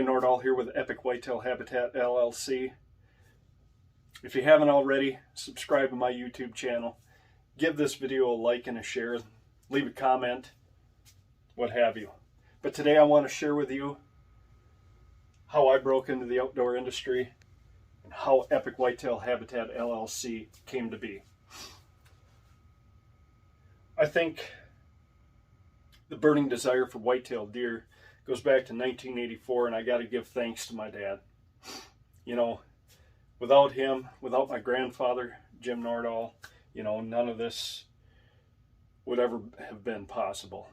Nordahl here with Epic Whitetail Habitat LLC. If you haven't already, subscribe to my YouTube channel. Give this video a like and a share. Leave a comment, what have you. But today I want to share with you how I broke into the outdoor industry and how Epic Whitetail Habitat LLC came to be. I think the burning desire for whitetail deer goes back to 1984, and I got to give thanks to my dad. You know, without him, without my grandfather, Jim Nordahl, you know, none of this would ever have been possible.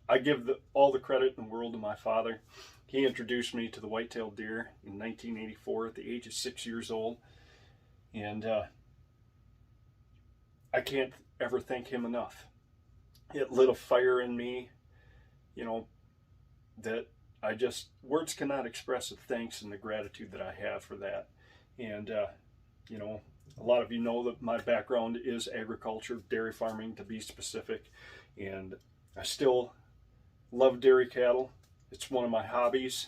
I give all the credit in the world to my father. He introduced me to the whitetail deer in 1984 at the age of 6 years old. And I can't ever thank him enough. It lit a fire in me, you know, that words cannot express the thanks and the gratitude that I have for that. And, you know, a lot of you know that my background is agriculture, dairy farming to be specific. And I still love dairy cattle. It's one of my hobbies,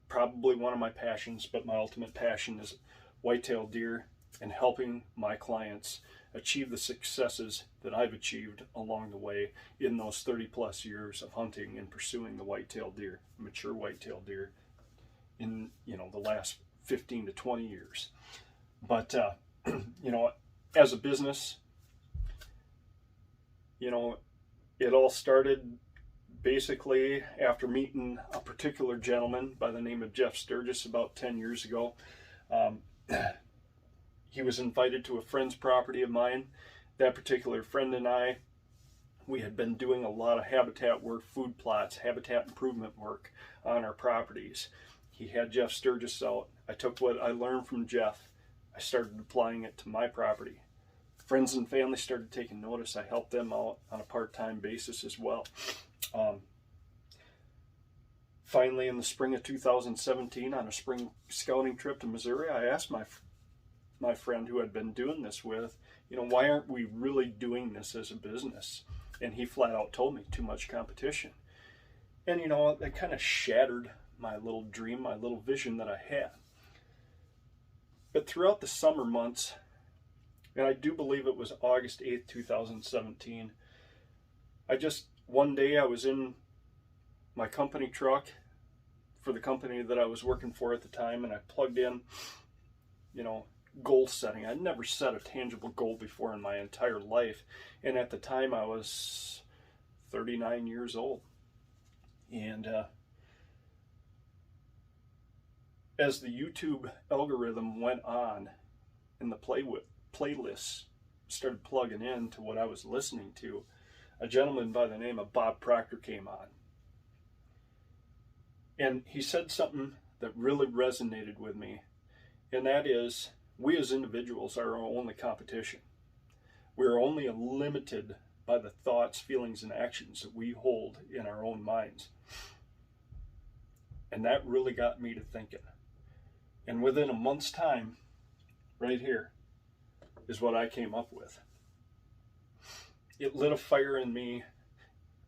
probably one of my passions, but my ultimate passion is whitetail deer and helping my clients achieve the successes that I've achieved along the way in those 30 plus years of hunting and pursuing the whitetail deer, mature whitetail deer, in, you know, the last 15 to 20 years. But, you know, as a business, you know, it all started basically after meeting a particular gentleman by the name of Jeff Sturgis about 10 years ago. He was invited to a friend's property of mine. That particular friend and I, we had been doing a lot of habitat work, food plots, habitat improvement work on our properties. He had Jeff Sturgis out. I took what I learned from Jeff. I started applying it to my property. Friends and family started taking notice. I helped them out on a part-time basis as well. Finally, in the spring of 2017, on a spring scouting trip to Missouri, I asked my friend who I'd been doing this with, you know, why aren't we really doing this as a business? And he flat out told me, too much competition. And, you know, that kind of shattered my little dream, my little vision that I had. But throughout the summer months, and I do believe it was August 8th, 2017, one day I was in my company truck for the company that I was working for at the time, and I plugged in, you know, goal setting. I'd never set a tangible goal before in my entire life. And at the time I was 39 years old. And as the YouTube algorithm went on and the playlists started plugging in to what I was listening to, a gentleman by the name of Bob Proctor came on. And he said something that really resonated with me. And that is, we as individuals are our only competition. We're only limited by the thoughts, feelings, and actions that we hold in our own minds. And that really got me to thinking. And within a month's time, right here, is what I came up with. It lit a fire in me.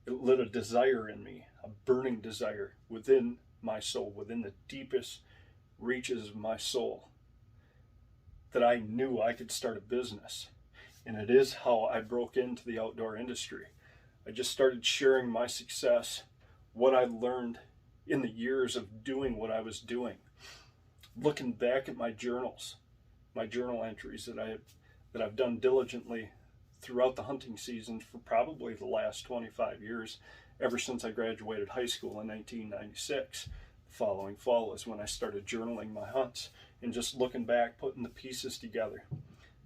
It lit a desire in me, a burning desire within my soul, within the deepest reaches of my soul, that I knew I could start a business. And it is how I broke into the outdoor industry. I just started sharing my success, what I learned in the years of doing what I was doing. Looking back at my journals, my journal entries that I've done diligently throughout the hunting season for probably the last 25 years, ever since I graduated high school in 1996. The following fall is when I started journaling my hunts and just looking back, putting the pieces together.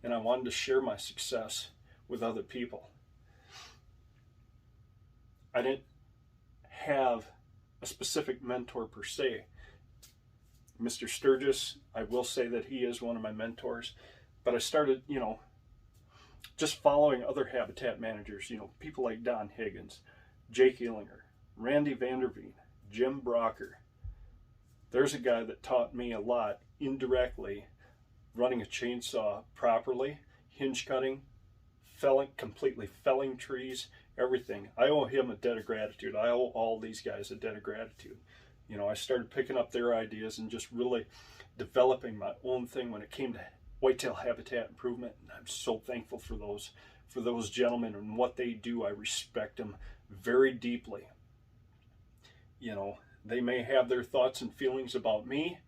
And I wanted to share my success with other people. I didn't have a specific mentor per se. Mr. Sturgis, I will say that he is one of my mentors, but I started, you know, just following other habitat managers, you know, people like Don Higgins, Jake Illinger, Randy Vanderveen, Jim Brocker. There's a guy that taught me a lot indirectly, running a chainsaw properly, hinge cutting, completely felling trees, everything. I owe him a debt of gratitude. I owe all these guys a debt of gratitude. You know, I started picking up their ideas and just really developing my own thing when it came to whitetail habitat improvement. And I'm so thankful for those gentlemen and what they do. I respect them very deeply. You know, they may have their thoughts and feelings about me.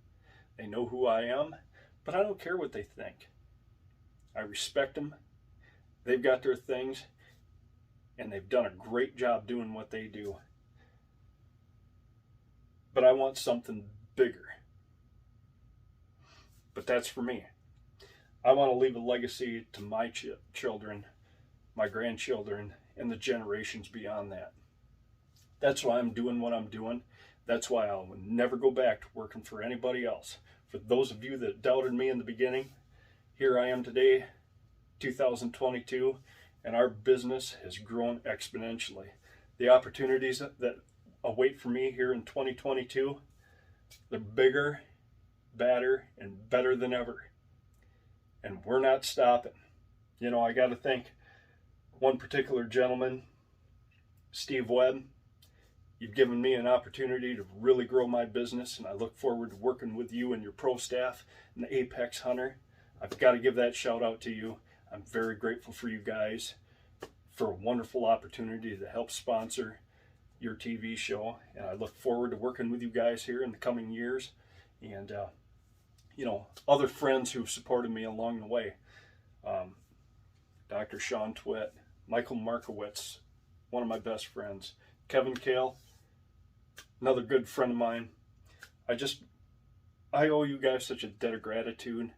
They know who I am, but I don't care what they think. I respect them. They've got their things, and they've done a great job doing what they do. But I want something bigger. But that's for me. I want to leave a legacy to my children, my grandchildren, and the generations beyond that. That's why I'm doing what I'm doing. That's why I'll never go back to working for anybody else. For those of you that doubted me in the beginning, here I am today, 2022, and our business has grown exponentially. The opportunities that await for me here in 2022, they're bigger, badder, and better than ever. And we're not stopping. You know, I got to thank one particular gentleman, Steve Webb. You've given me an opportunity to really grow my business, and I look forward to working with you and your pro staff and the Apex Hunter. I've got to give that shout out to you. I'm very grateful for you guys for a wonderful opportunity to help sponsor your TV show, and I look forward to working with you guys here in the coming years, and you know, other friends who've supported me along the way. Dr. Sean Twitt, Michael Markowitz, one of my best friends, Kevin Kale, another good friend of mine. I owe you guys such a debt of gratitude,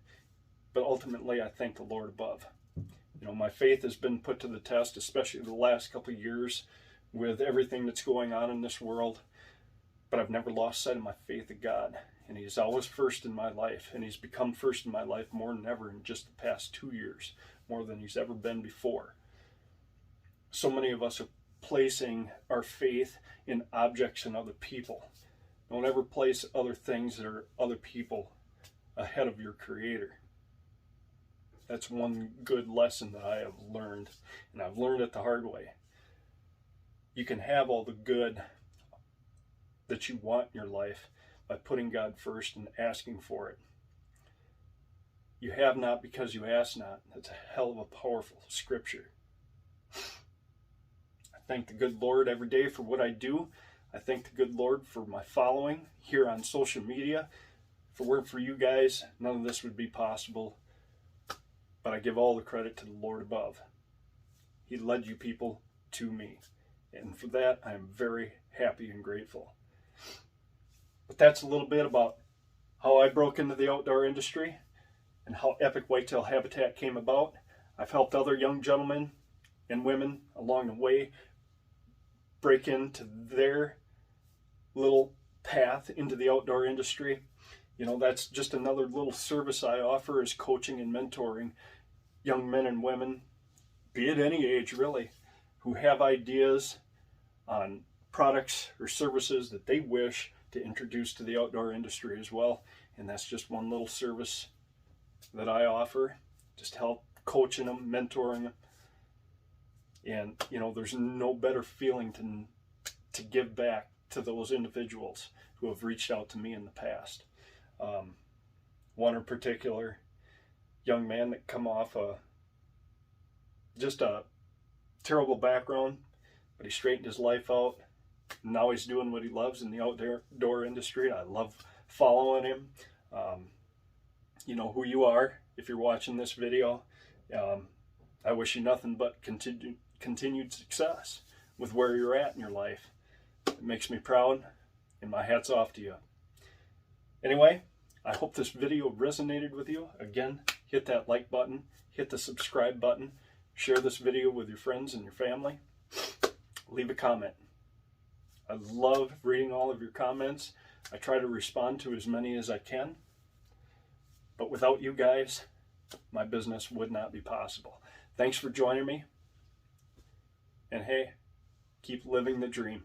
but ultimately I thank the Lord above. You know, my faith has been put to the test, especially the last couple of years with everything that's going on in this world, but I've never lost sight of my faith in God, and He's always first in my life, and He's become first in my life more than ever in just the past 2 years, more than He's ever been before. So many of us are placing our faith in objects and other people. Don't ever place other things that are other people ahead of your Creator. That's one good lesson that I have learned, and I've learned it the hard way. You can have all the good that you want in your life by putting God first and asking for it. You have not because you ask not. That's a hell of a powerful scripture. I thank the good Lord every day for what I do. I thank the good Lord for my following here on social media. If it weren't for you guys, none of this would be possible. But I give all the credit to the Lord above. He led you people to me. And for that, I am very happy and grateful. But that's a little bit about how I broke into the outdoor industry and how Epic Whitetail Habitat came about. I've helped other young gentlemen and women along the way break into their little path into the outdoor industry. You know, that's just another little service I offer, is coaching and mentoring young men and women, be it any age really, who have ideas on products or services that they wish to introduce to the outdoor industry as well. And that's just one little service that I offer, just help coaching them, mentoring them. And, you know, there's no better feeling to give back to those individuals who have reached out to me in the past. One in particular, young man that come off just a terrible background, but he straightened his life out. Now he's doing what he loves in the outdoor industry. I love following him. You know who you are if you're watching this video. I wish you nothing but continued success with where you're at in your life. It makes me proud, and my hat's off to you. Anyway, I hope this video resonated with you. Again, hit that like button, hit the subscribe button, share this video with your friends and your family. Leave a comment. I love reading all of your comments. I try to respond to as many as I can. But without you guys, my business would not be possible. Thanks for joining me. And hey, keep living the dream.